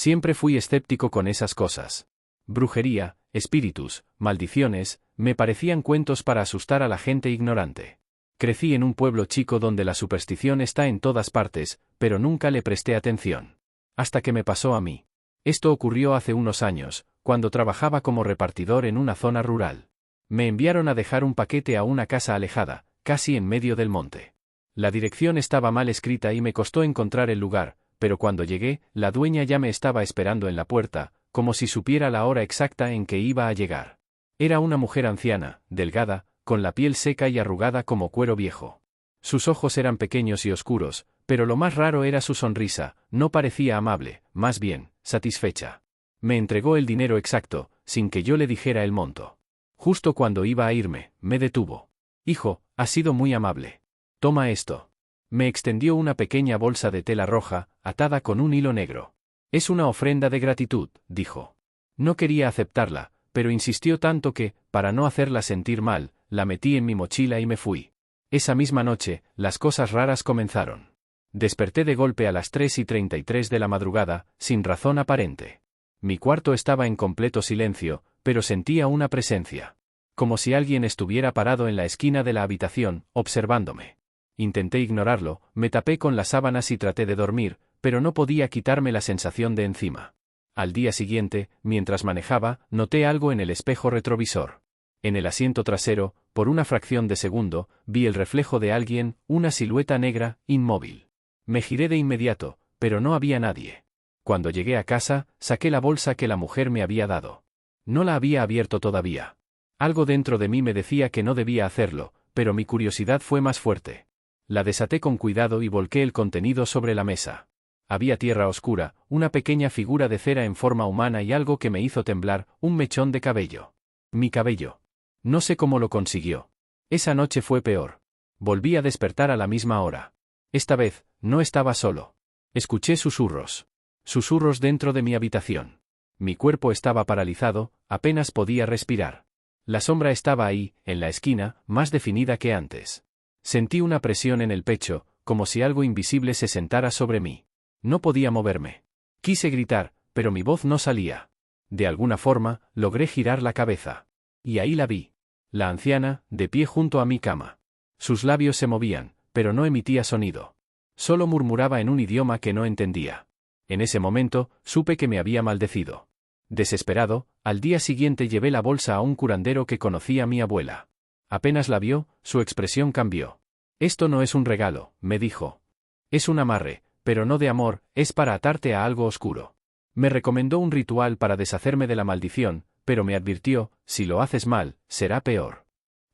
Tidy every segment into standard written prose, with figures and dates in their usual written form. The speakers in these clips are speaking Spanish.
Siempre fui escéptico con esas cosas. Brujería, espíritus, maldiciones, me parecían cuentos para asustar a la gente ignorante. Crecí en un pueblo chico donde la superstición está en todas partes, pero nunca le presté atención. Hasta que me pasó a mí. Esto ocurrió hace unos años, cuando trabajaba como repartidor en una zona rural. Me enviaron a dejar un paquete a una casa alejada, casi en medio del monte. La dirección estaba mal escrita y me costó encontrar el lugar, pero cuando llegué, la dueña ya me estaba esperando en la puerta, como si supiera la hora exacta en que iba a llegar. Era una mujer anciana, delgada, con la piel seca y arrugada como cuero viejo. Sus ojos eran pequeños y oscuros, pero lo más raro era su sonrisa, no parecía amable, más bien, satisfecha. Me entregó el dinero exacto, sin que yo le dijera el monto. Justo cuando iba a irme, me detuvo. Hijo, has sido muy amable. Toma esto. Me extendió una pequeña bolsa de tela roja, atada con un hilo negro. Es una ofrenda de gratitud, dijo. No quería aceptarla, pero insistió tanto que, para no hacerla sentir mal, la metí en mi mochila y me fui. Esa misma noche, las cosas raras comenzaron. Desperté de golpe a las 3:33 de la madrugada, sin razón aparente. Mi cuarto estaba en completo silencio, pero sentía una presencia. Como si alguien estuviera parado en la esquina de la habitación, observándome. Intenté ignorarlo, me tapé con las sábanas y traté de dormir, pero no podía quitarme la sensación de encima. Al día siguiente, mientras manejaba, noté algo en el espejo retrovisor. En el asiento trasero, por una fracción de segundo, vi el reflejo de alguien, una silueta negra, inmóvil. Me giré de inmediato, pero no había nadie. Cuando llegué a casa, saqué la bolsa que la mujer me había dado. No la había abierto todavía. Algo dentro de mí me decía que no debía hacerlo, pero mi curiosidad fue más fuerte. La desaté con cuidado y volqué el contenido sobre la mesa. Había tierra oscura, una pequeña figura de cera en forma humana y algo que me hizo temblar, un mechón de cabello. Mi cabello. No sé cómo lo consiguió. Esa noche fue peor. Volví a despertar a la misma hora. Esta vez, no estaba solo. Escuché susurros. Susurros dentro de mi habitación. Mi cuerpo estaba paralizado, apenas podía respirar. La sombra estaba ahí, en la esquina, más definida que antes. Sentí una presión en el pecho, como si algo invisible se sentara sobre mí. No podía moverme. Quise gritar, pero mi voz no salía. De alguna forma, logré girar la cabeza. Y ahí la vi. La anciana, de pie junto a mi cama. Sus labios se movían, pero no emitía sonido. Solo murmuraba en un idioma que no entendía. En ese momento, supe que me había maldecido. Desesperado, al día siguiente llevé la bolsa a un curandero que conocía a mi abuela. Apenas la vio, su expresión cambió. Esto no es un regalo, me dijo. Es un amarre, pero no de amor, es para atarte a algo oscuro. Me recomendó un ritual para deshacerme de la maldición, pero me advirtió, si lo haces mal, será peor.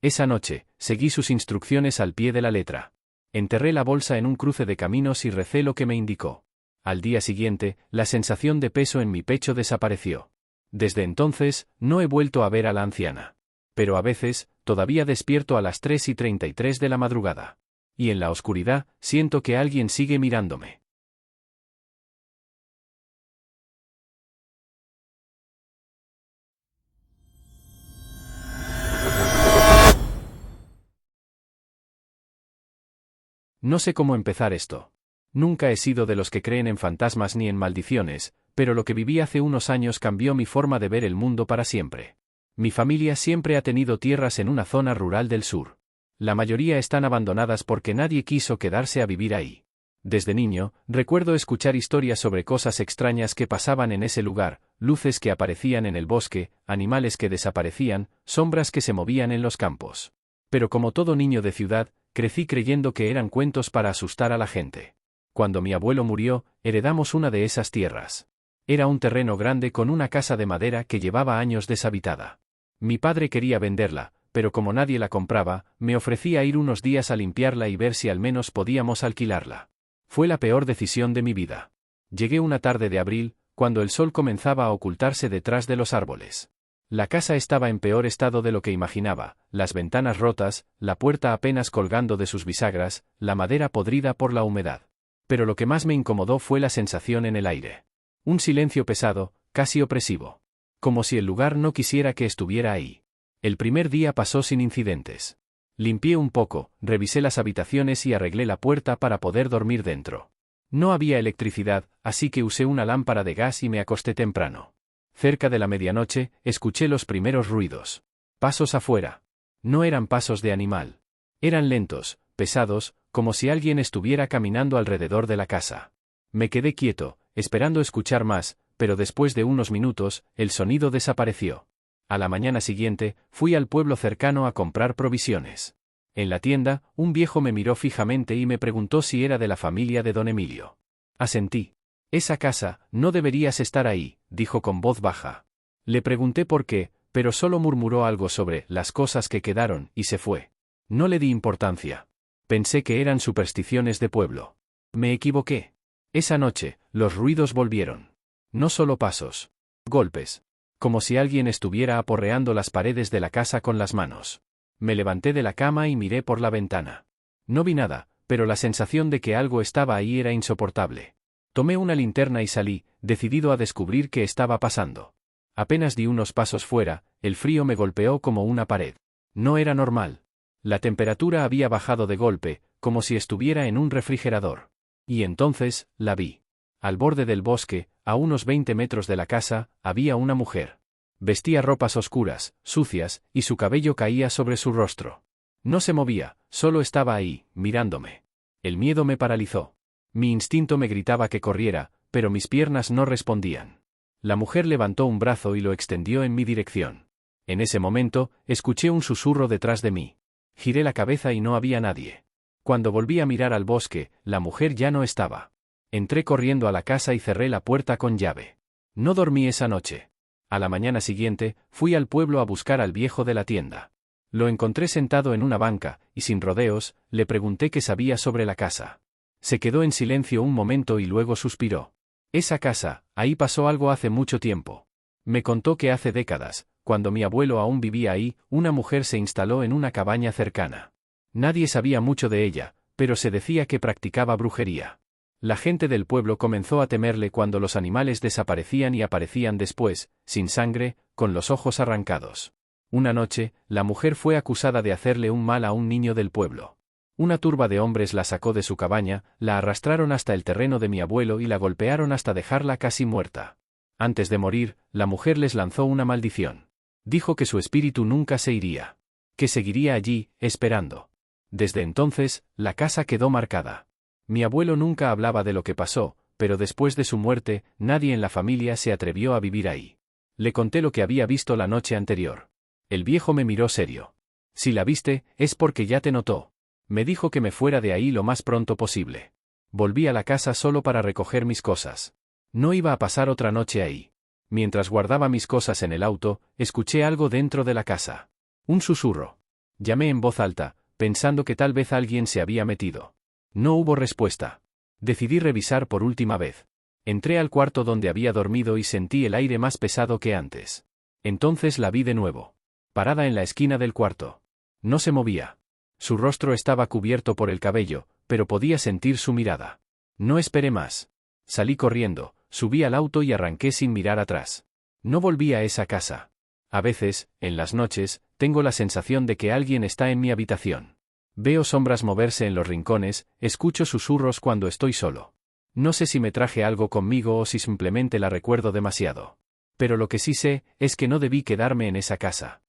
Esa noche, seguí sus instrucciones al pie de la letra. Enterré la bolsa en un cruce de caminos y recé lo que me indicó. Al día siguiente, la sensación de peso en mi pecho desapareció. Desde entonces, no he vuelto a ver a la anciana. Pero a veces, todavía despierto a las 3:33 de la madrugada. Y en la oscuridad, siento que alguien sigue mirándome. No sé cómo empezar esto. Nunca he sido de los que creen en fantasmas ni en maldiciones, pero lo que viví hace unos años cambió mi forma de ver el mundo para siempre. Mi familia siempre ha tenido tierras en una zona rural del sur. La mayoría están abandonadas porque nadie quiso quedarse a vivir ahí. Desde niño, recuerdo escuchar historias sobre cosas extrañas que pasaban en ese lugar, luces que aparecían en el bosque, animales que desaparecían, sombras que se movían en los campos. Pero como todo niño de ciudad, crecí creyendo que eran cuentos para asustar a la gente. Cuando mi abuelo murió, heredamos una de esas tierras. Era un terreno grande con una casa de madera que llevaba años deshabitada. Mi padre quería venderla, pero como nadie la compraba, me ofrecía ir unos días a limpiarla y ver si al menos podíamos alquilarla. Fue la peor decisión de mi vida. Llegué una tarde de abril, cuando el sol comenzaba a ocultarse detrás de los árboles. La casa estaba en peor estado de lo que imaginaba, las ventanas rotas, la puerta apenas colgando de sus bisagras, la madera podrida por la humedad. Pero lo que más me incomodó fue la sensación en el aire. Un silencio pesado, casi opresivo. Como si el lugar no quisiera que estuviera ahí. El primer día pasó sin incidentes. Limpié un poco, revisé las habitaciones y arreglé la puerta para poder dormir dentro. No había electricidad, así que usé una lámpara de gas y me acosté temprano. Cerca de la medianoche, escuché los primeros ruidos. Pasos afuera. No eran pasos de animal. Eran lentos, pesados, como si alguien estuviera caminando alrededor de la casa. Me quedé quieto, esperando escuchar más, pero después de unos minutos, el sonido desapareció. A la mañana siguiente, fui al pueblo cercano a comprar provisiones. En la tienda, un viejo me miró fijamente y me preguntó si era de la familia de don Emilio. Asentí. Esa casa, no deberías estar ahí, dijo con voz baja. Le pregunté por qué, pero solo murmuró algo sobre las cosas que quedaron y se fue. No le di importancia. Pensé que eran supersticiones de pueblo. Me equivoqué. Esa noche, los ruidos volvieron. No solo pasos. Golpes. Como si alguien estuviera aporreando las paredes de la casa con las manos. Me levanté de la cama y miré por la ventana. No vi nada, pero la sensación de que algo estaba ahí era insoportable. Tomé una linterna y salí, decidido a descubrir qué estaba pasando. Apenas di unos pasos fuera, el frío me golpeó como una pared. No era normal. La temperatura había bajado de golpe, como si estuviera en un refrigerador. Y entonces, la vi. Al borde del bosque, a unos 20 metros de la casa, había una mujer. Vestía ropas oscuras, sucias, y su cabello caía sobre su rostro. No se movía, solo estaba ahí, mirándome. El miedo me paralizó. Mi instinto me gritaba que corriera, pero mis piernas no respondían. La mujer levantó un brazo y lo extendió en mi dirección. En ese momento, escuché un susurro detrás de mí. Giré la cabeza y no había nadie. Cuando volví a mirar al bosque, la mujer ya no estaba. Entré corriendo a la casa y cerré la puerta con llave. No dormí esa noche. A la mañana siguiente, fui al pueblo a buscar al viejo de la tienda. Lo encontré sentado en una banca, y sin rodeos, le pregunté qué sabía sobre la casa. Se quedó en silencio un momento y luego suspiró. Esa casa, ahí pasó algo hace mucho tiempo. Me contó que hace décadas, cuando mi abuelo aún vivía ahí, una mujer se instaló en una cabaña cercana. Nadie sabía mucho de ella, pero se decía que practicaba brujería. La gente del pueblo comenzó a temerle cuando los animales desaparecían y aparecían después, sin sangre, con los ojos arrancados. Una noche, la mujer fue acusada de hacerle un mal a un niño del pueblo. Una turba de hombres la sacó de su cabaña, la arrastraron hasta el terreno de mi abuelo y la golpearon hasta dejarla casi muerta. Antes de morir, la mujer les lanzó una maldición. Dijo que su espíritu nunca se iría. Que seguiría allí, esperando. Desde entonces, la casa quedó marcada. Mi abuelo nunca hablaba de lo que pasó, pero después de su muerte, nadie en la familia se atrevió a vivir ahí. Le conté lo que había visto la noche anterior. El viejo me miró serio. Si la viste, es porque ya te notó. Me dijo que me fuera de ahí lo más pronto posible. Volví a la casa solo para recoger mis cosas. No iba a pasar otra noche ahí. Mientras guardaba mis cosas en el auto, escuché algo dentro de la casa. Un susurro. Llamé en voz alta, pensando que tal vez alguien se había metido. No hubo respuesta. Decidí revisar por última vez. Entré al cuarto donde había dormido y sentí el aire más pesado que antes. Entonces la vi de nuevo. Parada en la esquina del cuarto. No se movía. Su rostro estaba cubierto por el cabello, pero podía sentir su mirada. No esperé más. Salí corriendo, subí al auto y arranqué sin mirar atrás. No volví a esa casa. A veces, en las noches, tengo la sensación de que alguien está en mi habitación. Veo sombras moverse en los rincones, escucho susurros cuando estoy solo. No sé si me traje algo conmigo o si simplemente la recuerdo demasiado. Pero lo que sí sé, es que no debí quedarme en esa casa.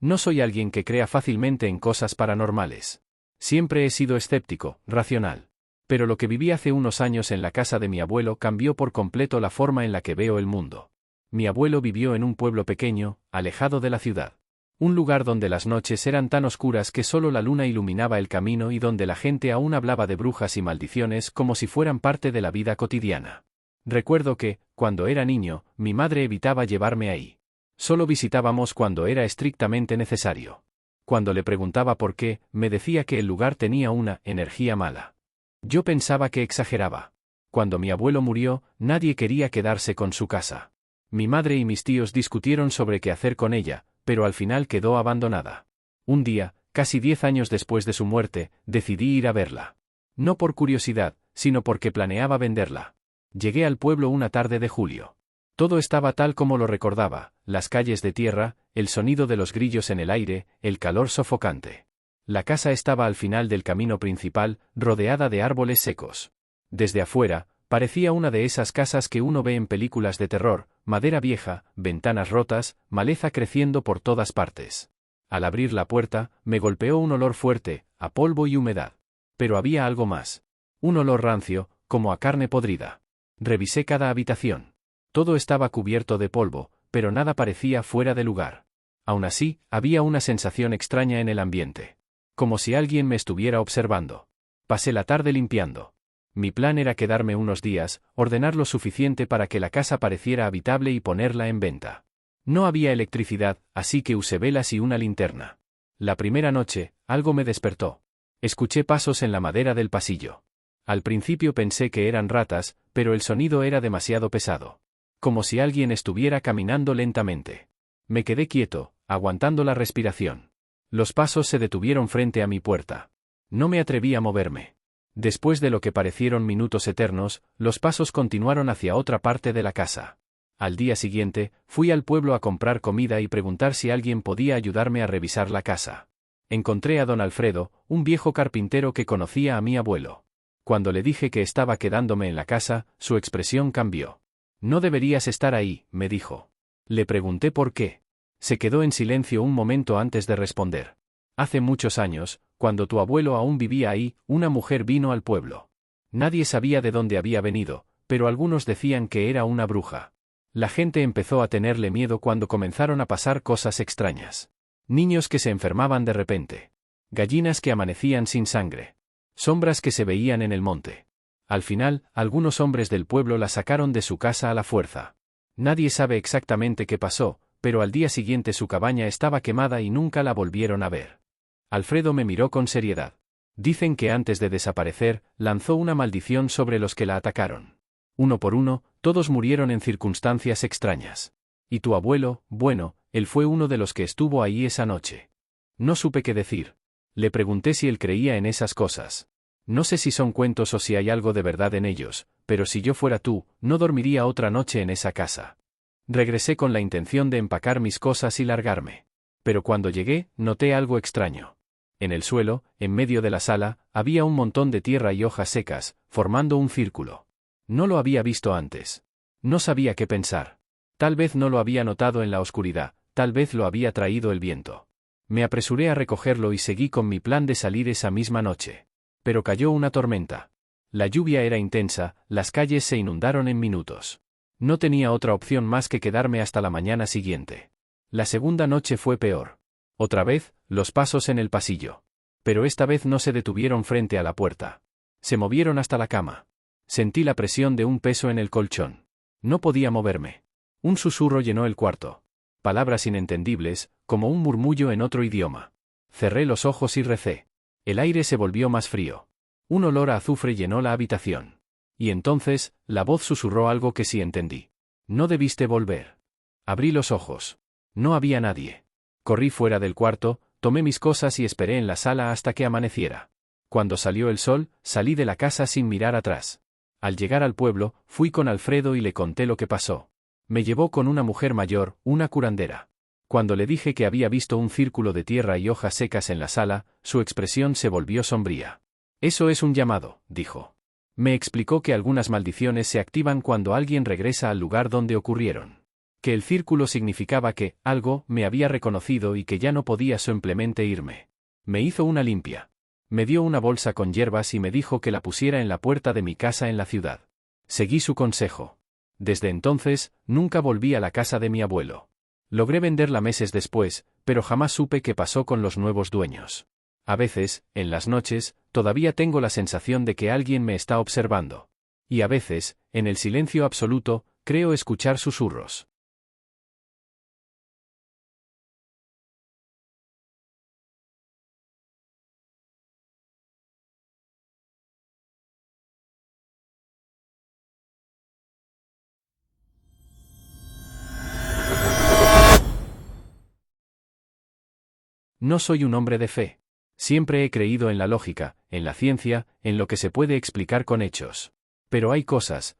No soy alguien que crea fácilmente en cosas paranormales. Siempre he sido escéptico, racional. Pero lo que viví hace unos años en la casa de mi abuelo cambió por completo la forma en la que veo el mundo. Mi abuelo vivió en un pueblo pequeño, alejado de la ciudad. Un lugar donde las noches eran tan oscuras que solo la luna iluminaba el camino y donde la gente aún hablaba de brujas y maldiciones como si fueran parte de la vida cotidiana. Recuerdo que, cuando era niño, mi madre evitaba llevarme ahí. Solo visitábamos cuando era estrictamente necesario. Cuando le preguntaba por qué, me decía que el lugar tenía una energía mala. Yo pensaba que exageraba. Cuando mi abuelo murió, nadie quería quedarse con su casa. Mi madre y mis tíos discutieron sobre qué hacer con ella, pero al final quedó abandonada. Un día, Casi 10 años después de su muerte, decidí ir a verla. No por curiosidad, sino porque planeaba venderla. Llegué al pueblo una tarde de julio. Todo estaba tal como lo recordaba, las calles de tierra, el sonido de los grillos en el aire, el calor sofocante. La casa estaba al final del camino principal, rodeada de árboles secos. Desde afuera, parecía una de esas casas que uno ve en películas de terror, madera vieja, ventanas rotas, maleza creciendo por todas partes. Al abrir la puerta, me golpeó un olor fuerte, a polvo y humedad. Pero había algo más. Un olor rancio, como a carne podrida. Revisé cada habitación. Todo estaba cubierto de polvo, pero nada parecía fuera de lugar. Aún así, había una sensación extraña en el ambiente. Como si alguien me estuviera observando. Pasé la tarde limpiando. Mi plan era quedarme unos días, ordenar lo suficiente para que la casa pareciera habitable y ponerla en venta. No había electricidad, así que usé velas y una linterna. La primera noche, algo me despertó. Escuché pasos en la madera del pasillo. Al principio pensé que eran ratas, pero el sonido era demasiado pesado. Como si alguien estuviera caminando lentamente. Me quedé quieto, aguantando la respiración. Los pasos se detuvieron frente a mi puerta. No me atreví a moverme. Después de lo que parecieron minutos eternos, los pasos continuaron hacia otra parte de la casa. Al día siguiente, fui al pueblo a comprar comida y preguntar si alguien podía ayudarme a revisar la casa. Encontré a don Alfredo, un viejo carpintero que conocía a mi abuelo. Cuando le dije que estaba quedándome en la casa, su expresión cambió. No deberías estar ahí, me dijo. Le pregunté por qué. Se quedó en silencio un momento antes de responder. Hace muchos años, cuando tu abuelo aún vivía ahí, una mujer vino al pueblo. Nadie sabía de dónde había venido, pero algunos decían que era una bruja. La gente empezó a tenerle miedo cuando comenzaron a pasar cosas extrañas. Niños que se enfermaban de repente. Gallinas que amanecían sin sangre. Sombras que se veían en el monte. Al final, algunos hombres del pueblo la sacaron de su casa a la fuerza. Nadie sabe exactamente qué pasó, pero al día siguiente su cabaña estaba quemada y nunca la volvieron a ver. Alfredo me miró con seriedad. Dicen que antes de desaparecer, lanzó una maldición sobre los que la atacaron. Uno por uno, todos murieron en circunstancias extrañas. Y tu abuelo, bueno, él fue uno de los que estuvo ahí esa noche. No supe qué decir. Le pregunté si él creía en esas cosas. No sé si son cuentos o si hay algo de verdad en ellos, pero si yo fuera tú, no dormiría otra noche en esa casa. Regresé con la intención de empacar mis cosas y largarme. Pero cuando llegué, noté algo extraño. En el suelo, en medio de la sala, había un montón de tierra y hojas secas, formando un círculo. No lo había visto antes. No sabía qué pensar. Tal vez no lo había notado en la oscuridad, tal vez lo había traído el viento. Me apresuré a recogerlo y seguí con mi plan de salir esa misma noche. Pero cayó una tormenta. La lluvia era intensa, las calles se inundaron en minutos. No tenía otra opción más que quedarme hasta la mañana siguiente. La segunda noche fue peor. Otra vez, los pasos en el pasillo. Pero esta vez no se detuvieron frente a la puerta. Se movieron hasta la cama. Sentí la presión de un peso en el colchón. No podía moverme. Un susurro llenó el cuarto. Palabras inentendibles, como un murmullo en otro idioma. Cerré los ojos y recé. El aire se volvió más frío. Un olor a azufre llenó la habitación. Y entonces, la voz susurró algo que sí entendí. No debiste volver. Abrí los ojos. No había nadie. Corrí fuera del cuarto, tomé mis cosas y esperé en la sala hasta que amaneciera. Cuando salió el sol, salí de la casa sin mirar atrás. Al llegar al pueblo, fui con Alfredo y le conté lo que pasó. Me llevó con una mujer mayor, una curandera. Cuando le dije que había visto un círculo de tierra y hojas secas en la sala, su expresión se volvió sombría. Eso es un llamado, dijo. Me explicó que algunas maldiciones se activan cuando alguien regresa al lugar donde ocurrieron. Que el círculo significaba que algo me había reconocido y que ya no podía simplemente irme. Me hizo una limpia. Me dio una bolsa con hierbas y me dijo que la pusiera en la puerta de mi casa en la ciudad. Seguí su consejo. Desde entonces, nunca volví a la casa de mi abuelo. Logré venderla meses después, pero jamás supe qué pasó con los nuevos dueños. A veces, en las noches, todavía tengo la sensación de que alguien me está observando. Y a veces, en el silencio absoluto, creo escuchar susurros. No soy un hombre de fe. Siempre he creído en la lógica, en la ciencia, en lo que se puede explicar con hechos. Pero hay cosas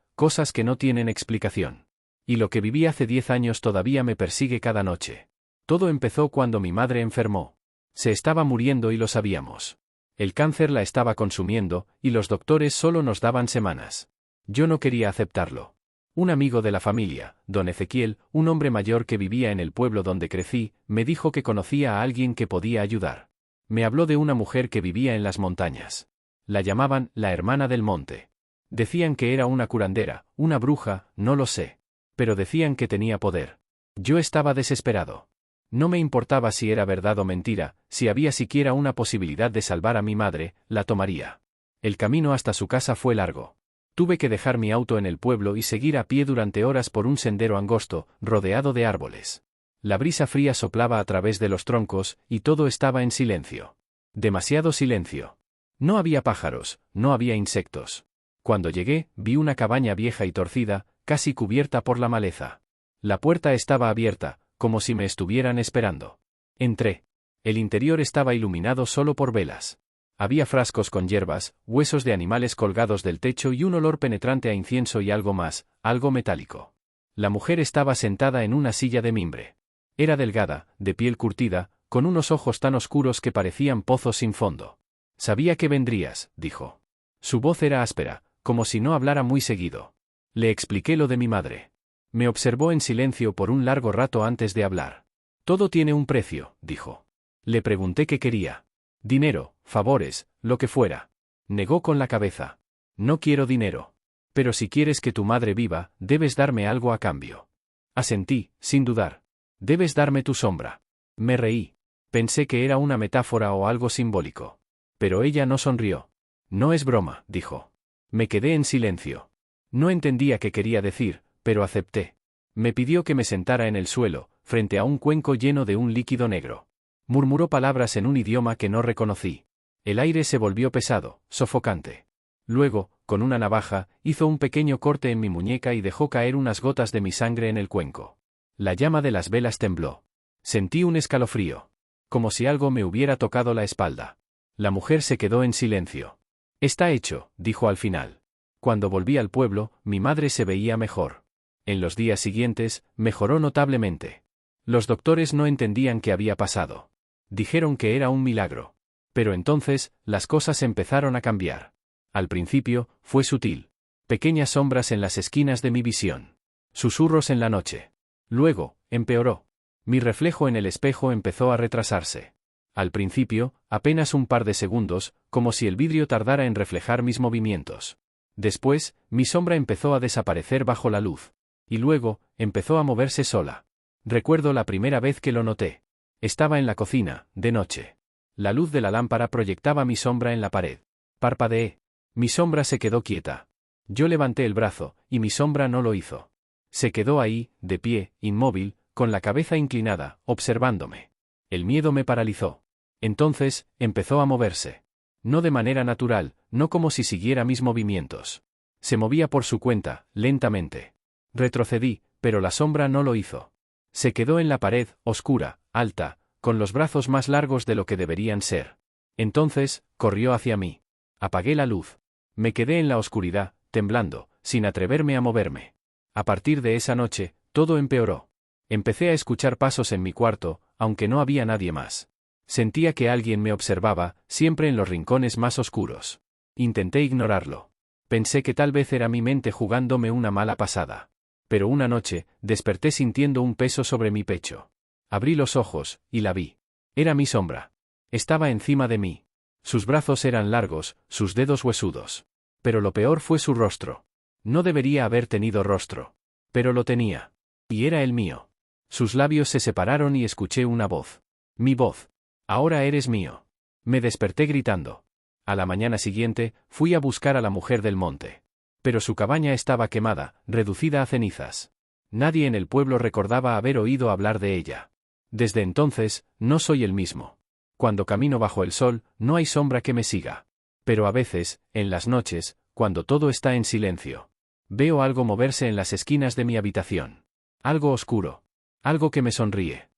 que no tienen explicación. Y lo que viví hace 10 años todavía me persigue cada noche. Todo empezó cuando mi madre enfermó. Se estaba muriendo y lo sabíamos. El cáncer la estaba consumiendo, y los doctores solo nos daban semanas. Yo no quería aceptarlo. Un amigo de la familia, don Ezequiel, un hombre mayor que vivía en el pueblo donde crecí, me dijo que conocía a alguien que podía ayudar. Me habló de una mujer que vivía en las montañas. La llamaban la hermana del monte. Decían que era una curandera, una bruja, no lo sé. Pero decían que tenía poder. Yo estaba desesperado. No me importaba si era verdad o mentira, si había siquiera una posibilidad de salvar a mi madre, la tomaría. El camino hasta su casa fue largo. Tuve que dejar mi auto en el pueblo y seguir a pie durante horas por un sendero angosto, rodeado de árboles. La brisa fría soplaba a través de los troncos, y todo estaba en silencio. Demasiado silencio. No había pájaros, no había insectos. Cuando llegué, vi una cabaña vieja y torcida, casi cubierta por la maleza. La puerta estaba abierta, como si me estuvieran esperando. Entré. El interior estaba iluminado solo por velas. Había frascos con hierbas, huesos de animales colgados del techo y un olor penetrante a incienso y algo más, algo metálico. La mujer estaba sentada en una silla de mimbre. Era delgada, de piel curtida, con unos ojos tan oscuros que parecían pozos sin fondo. Sabía que vendrías, dijo. Su voz era áspera, como si no hablara muy seguido. Le expliqué lo de mi madre. Me observó en silencio por un largo rato antes de hablar. Todo tiene un precio, dijo. Le pregunté qué quería. Dinero, favores, lo que fuera. Negó con la cabeza. No quiero dinero. Pero si quieres que tu madre viva, debes darme algo a cambio. Asentí, sin dudar. Debes darme tu sombra. Me reí. Pensé que era una metáfora o algo simbólico. Pero ella no sonrió. No es broma, dijo. Me quedé en silencio. No entendía qué quería decir, pero acepté. Me pidió que me sentara en el suelo, frente a un cuenco lleno de un líquido negro. Murmuró palabras en un idioma que no reconocí. El aire se volvió pesado, sofocante. Luego, con una navaja, hizo un pequeño corte en mi muñeca y dejó caer unas gotas de mi sangre en el cuenco. La llama de las velas tembló. Sentí un escalofrío. Como si algo me hubiera tocado la espalda. La mujer se quedó en silencio. Está hecho, dijo al final. Cuando volví al pueblo, mi madre se veía mejor. En los días siguientes, mejoró notablemente. Los doctores no entendían qué había pasado. Dijeron que era un milagro. Pero entonces, las cosas empezaron a cambiar. Al principio, fue sutil. Pequeñas sombras en las esquinas de mi visión. Susurros en la noche. Luego, empeoró. Mi reflejo en el espejo empezó a retrasarse. Al principio, apenas un par de segundos, como si el vidrio tardara en reflejar mis movimientos. Después, mi sombra empezó a desaparecer bajo la luz. Y luego, empezó a moverse sola. Recuerdo la primera vez que lo noté. Estaba en la cocina, de noche. La luz de la lámpara proyectaba mi sombra en la pared. Parpadeé. Mi sombra se quedó quieta. Yo levanté el brazo, y mi sombra no lo hizo. Se quedó ahí, de pie, inmóvil, con la cabeza inclinada, observándome. El miedo me paralizó. Entonces, empezó a moverse. No de manera natural, no como si siguiera mis movimientos. Se movía por su cuenta, lentamente. Retrocedí, pero la sombra no lo hizo. Se quedó en la pared, oscura, alta, con los brazos más largos de lo que deberían ser. Entonces, corrió hacia mí. Apagué la luz. Me quedé en la oscuridad, temblando, sin atreverme a moverme. A partir de esa noche, todo empeoró. Empecé a escuchar pasos en mi cuarto, aunque no había nadie más. Sentía que alguien me observaba, siempre en los rincones más oscuros. Intenté ignorarlo. Pensé que tal vez era mi mente jugándome una mala pasada. Pero una noche, desperté sintiendo un peso sobre mi pecho. Abrí los ojos, y la vi. Era mi sombra. Estaba encima de mí. Sus brazos eran largos, sus dedos huesudos. Pero lo peor fue su rostro. No debería haber tenido rostro. Pero lo tenía. Y era el mío. Sus labios se separaron y escuché una voz. Mi voz. Ahora eres mío. Me desperté gritando. A la mañana siguiente, fui a buscar a la mujer del monte. Pero su cabaña estaba quemada, reducida a cenizas. Nadie en el pueblo recordaba haber oído hablar de ella. Desde entonces, no soy el mismo. Cuando camino bajo el sol, no hay sombra que me siga. Pero a veces, en las noches, cuando todo está en silencio, veo algo moverse en las esquinas de mi habitación. Algo oscuro. Algo que me sonríe.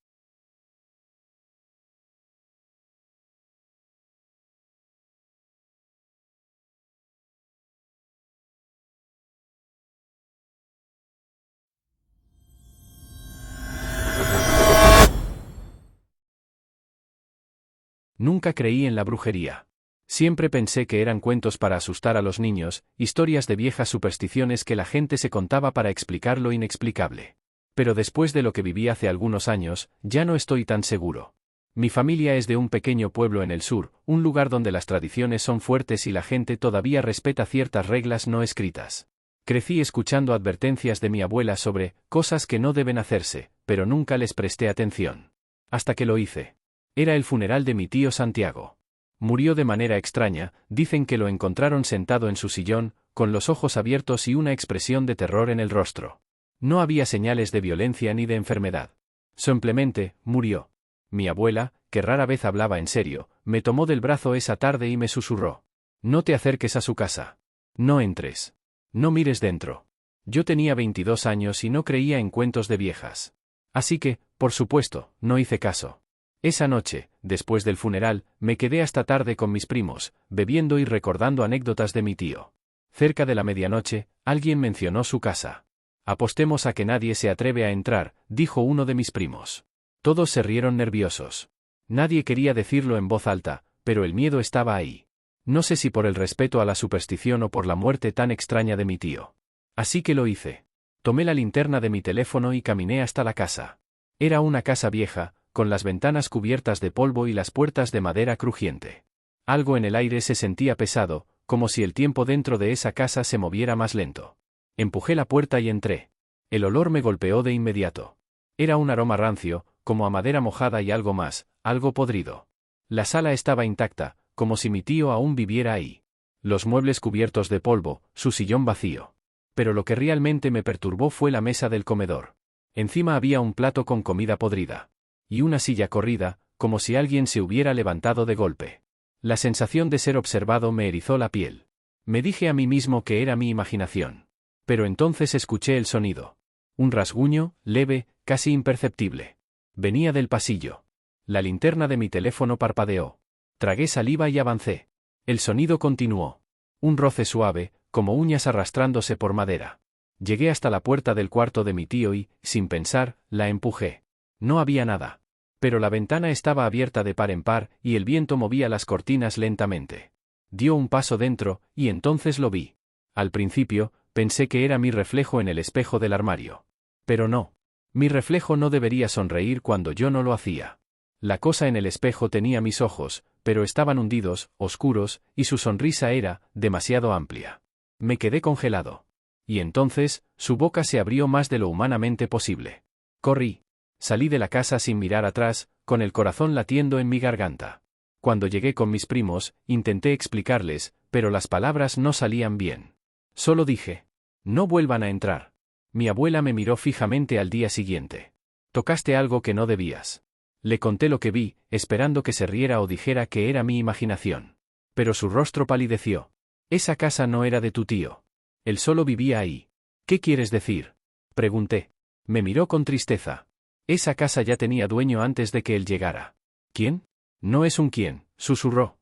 Nunca creí en la brujería. Siempre pensé que eran cuentos para asustar a los niños, historias de viejas supersticiones que la gente se contaba para explicar lo inexplicable. Pero después de lo que viví hace algunos años, ya no estoy tan seguro. Mi familia es de un pequeño pueblo en el sur, un lugar donde las tradiciones son fuertes y la gente todavía respeta ciertas reglas no escritas. Crecí escuchando advertencias de mi abuela sobre cosas que no deben hacerse, pero nunca les presté atención. Hasta que lo hice. Era el funeral de mi tío Santiago. Murió de manera extraña, dicen que lo encontraron sentado en su sillón, con los ojos abiertos y una expresión de terror en el rostro. No había señales de violencia ni de enfermedad. Simplemente, murió. Mi abuela, que rara vez hablaba en serio, me tomó del brazo esa tarde y me susurró. No te acerques a su casa. No entres. No mires dentro. Yo tenía 22 años y no creía en cuentos de viejas. Así que, por supuesto, no hice caso. Esa noche, después del funeral, me quedé hasta tarde con mis primos, bebiendo y recordando anécdotas de mi tío. Cerca de la medianoche, alguien mencionó su casa. Apostemos a que nadie se atreve a entrar, dijo uno de mis primos. Todos se rieron nerviosos. Nadie quería decirlo en voz alta, pero el miedo estaba ahí. No sé si por el respeto a la superstición o por la muerte tan extraña de mi tío. Así que lo hice. Tomé la linterna de mi teléfono y caminé hasta la casa. Era una casa vieja, con las ventanas cubiertas de polvo y las puertas de madera crujiente. Algo en el aire se sentía pesado, como si el tiempo dentro de esa casa se moviera más lento. Empujé la puerta y entré. El olor me golpeó de inmediato. Era un aroma rancio, como a madera mojada y algo más, algo podrido. La sala estaba intacta, como si mi tío aún viviera ahí. Los muebles cubiertos de polvo, su sillón vacío. Pero lo que realmente me perturbó fue la mesa del comedor. Encima había un plato con comida podrida. Y una silla corrida, como si alguien se hubiera levantado de golpe. La sensación de ser observado me erizó la piel. Me dije a mí mismo que era mi imaginación. Pero entonces escuché el sonido. Un rasguño, leve, casi imperceptible. Venía del pasillo. La linterna de mi teléfono parpadeó. Tragué saliva y avancé. El sonido continuó. Un roce suave, como uñas arrastrándose por madera. Llegué hasta la puerta del cuarto de mi tío y, sin pensar, la empujé. No había nada. Pero la ventana estaba abierta de par en par, y el viento movía las cortinas lentamente. Dio un paso dentro, y entonces lo vi. Al principio, pensé que era mi reflejo en el espejo del armario. Pero no. Mi reflejo no debería sonreír cuando yo no lo hacía. La cosa en el espejo tenía mis ojos, pero estaban hundidos, oscuros, y su sonrisa era demasiado amplia. Me quedé congelado. Y entonces, su boca se abrió más de lo humanamente posible. Corrí. Salí de la casa sin mirar atrás, con el corazón latiendo en mi garganta. Cuando llegué con mis primos, intenté explicarles, pero las palabras no salían bien. Solo dije: no vuelvan a entrar. Mi abuela me miró fijamente al día siguiente. Tocaste algo que no debías. Le conté lo que vi, esperando que se riera o dijera que era mi imaginación. Pero su rostro palideció. Esa casa no era de tu tío. Él solo vivía ahí. ¿Qué quieres decir? Pregunté. Me miró con tristeza. Esa casa ya tenía dueño antes de que él llegara. ¿Quién? No es un quién, susurró.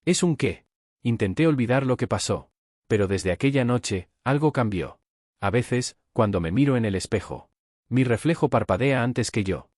¿Es un qué? Intenté olvidar lo que pasó. Pero desde aquella noche, algo cambió. A veces, cuando me miro en el espejo, mi reflejo parpadea antes que yo.